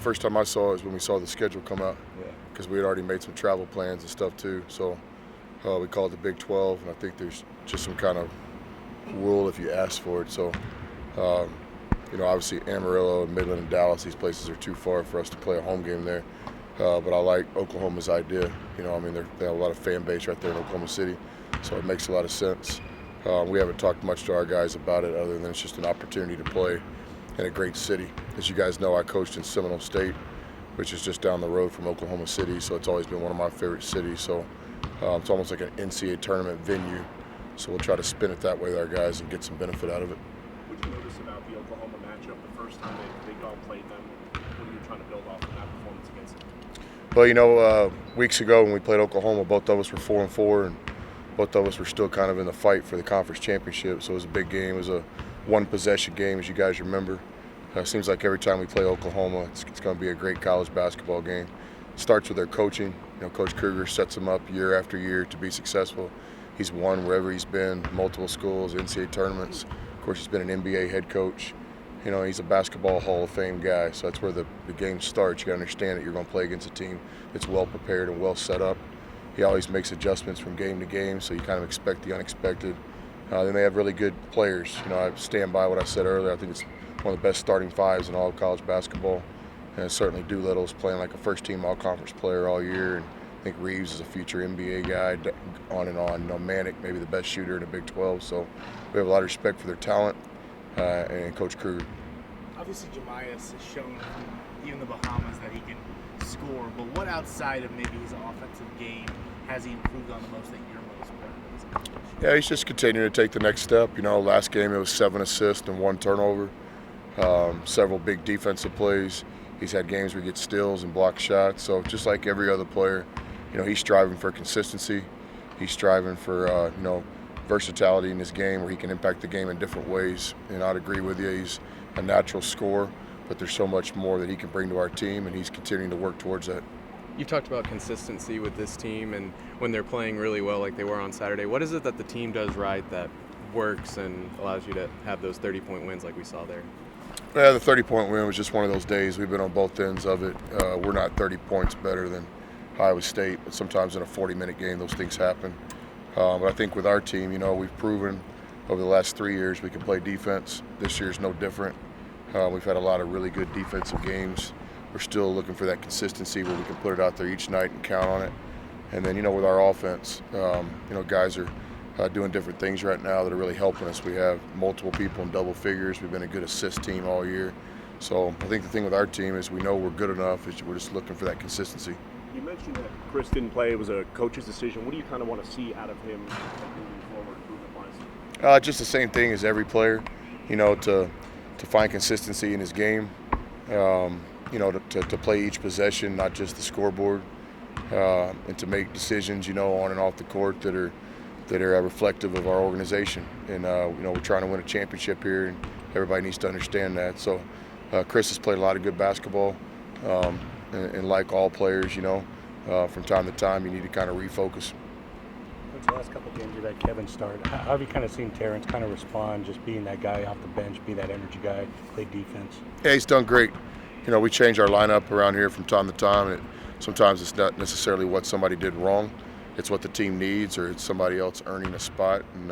first time I saw it was when we saw the schedule come out, because we had already made some travel plans and stuff too. So we called it the Big 12, and I think there's just some kind of rule if you ask for it. So, obviously Amarillo and Midland and Dallas, these places are too far for us to play a home game there. But I like Oklahoma's idea. They have a lot of fan base right there in Oklahoma City, so it makes a lot of sense. We haven't talked much to our guys about it other than it's just an opportunity to play in a great city. As you guys know, I coached in Seminole State, which is just down the road from Oklahoma City, so it's always been one of my favorite cities. So it's almost like an NCAA tournament venue, so we'll try to spin it that way with our guys and get some benefit out of it. What did you notice about the Oklahoma matchup the first time they all played them? What are you trying to build off of that performance against them? Well, weeks ago when we played Oklahoma, both of us were 4-4, and both of us were still kind of in the fight for the conference championship. So it was a big game. It was a one-possession game, as you guys remember. It seems like every time we play Oklahoma, it's going to be a great college basketball game. It starts with their coaching. Coach Kruger sets them up year after year to be successful. He's won wherever he's been, multiple schools, NCAA tournaments. Of course, he's been an NBA head coach. He's a basketball Hall of Fame guy, so that's where the game starts. You got to understand that you're going to play against a team that's well prepared and well set up. He always makes adjustments from game to game, so you kind of expect the unexpected. Then they have really good players. I stand by what I said earlier. I think it's one of the best starting fives in all of college basketball. And certainly Doolittle's playing like a first-team all-conference player all year. And I think Reeves is a future NBA guy, on and on. Manic, maybe the best shooter in the Big 12. So we have a lot of respect for their talent and Coach Kruger. Obviously, Jemias has shown even the Bahamas that he can score. But what outside of maybe his offensive game has he improved on the most that you're most proud of? Yeah, he's just continuing to take the next step. Last game it was 7 assists and 1 turnover. Several big defensive plays. He's had games where he gets steals and block shots. So just like every other player, he's striving for consistency. He's striving for versatility in his game where he can impact the game in different ways. And I'd agree with you, he's a natural scorer, but there's so much more that he can bring to our team, and he's continuing to work towards that. You've talked about consistency with this team, and when they're playing really well like they were on Saturday, what is it that the team does right that works and allows you to have those 30-point wins like we saw there? Yeah, the 30-point win was just one of those days. We've been on both ends of it. We're not 30 points better than Iowa State, but sometimes in a 40-minute game those things happen. But I think with our team, we've proven over the last 3 years we can play defense. This year's no different. We've had a lot of really good defensive games. We're still looking for that consistency where we can put it out there each night and count on it. And then, with our offense, guys are doing different things right now that are really helping us. We have multiple people in double figures. We've been a good assist team all year. So I think the thing with our team is we know we're good enough. We're just looking for that consistency. You mentioned that Chris didn't play. It was a coach's decision. What do you kind of want to see out of him moving forward, improvement-wise? Just the same thing as every player, to find consistency in his game, to play each possession, not just the scoreboard, and to make decisions, on and off the court that are reflective of our organization. And, we're trying to win a championship here, and everybody needs to understand that. So Chris has played a lot of good basketball, and like all players, from time to time you need to kind of refocus. The last couple of games you've had Kevin start. How have you kind of seen Terrence kind of respond, just being that guy off the bench, be that energy guy, play defense? Yeah, he's done great. We change our lineup around here from time to time, and sometimes it's not necessarily what somebody did wrong. It's what the team needs, or it's somebody else earning a spot. And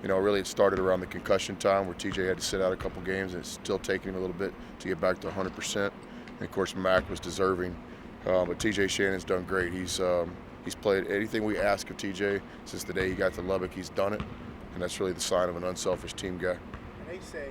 really it started around the concussion time where TJ had to sit out a couple games, and it's still taking him a little bit to get back to 100%. And of course Mac was deserving, but TJ Shannon's done great. He's played anything we ask of TJ since the day he got to Lubbock. He's done it, and that's really the sign of an unselfish team guy. And they say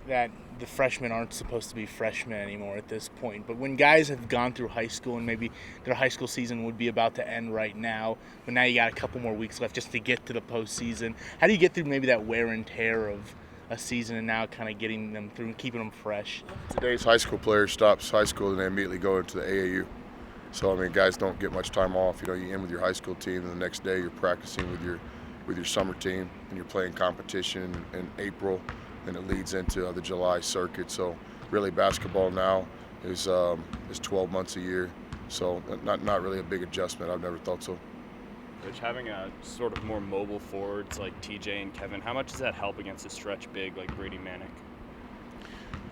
that the freshmen aren't supposed to be freshmen anymore at this point, but when guys have gone through high school and maybe their high school season would be about to end right now, but now you got a couple more weeks left just to get to the postseason, how do you get through maybe that wear and tear of a season and now kind of getting them through and keeping them fresh? Today's high school player stops high school and they immediately go into the AAU. So guys don't get much time off. You end with your high school team, and the next day you're practicing with your summer team, and you're playing competition in April, and it leads into the July circuit. So really, basketball now is 12 months a year. So not really a big adjustment. I've never thought so. Which having a sort of more mobile forwards like TJ and Kevin, how much does that help against a stretch big like Brady Manic?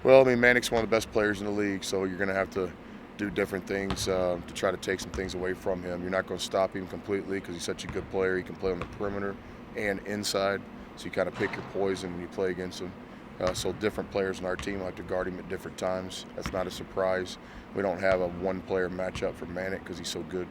Well, I mean, Manic's one of the best players in the league, so you're going to have to do different things to try to take some things away from him. You're not going to stop him completely because he's such a good player. He can play on the perimeter and inside, so you kind of pick your poison when you play against him. So different players in our team like to guard him at different times. That's not a surprise. We don't have a one-player matchup for Manic because he's so good.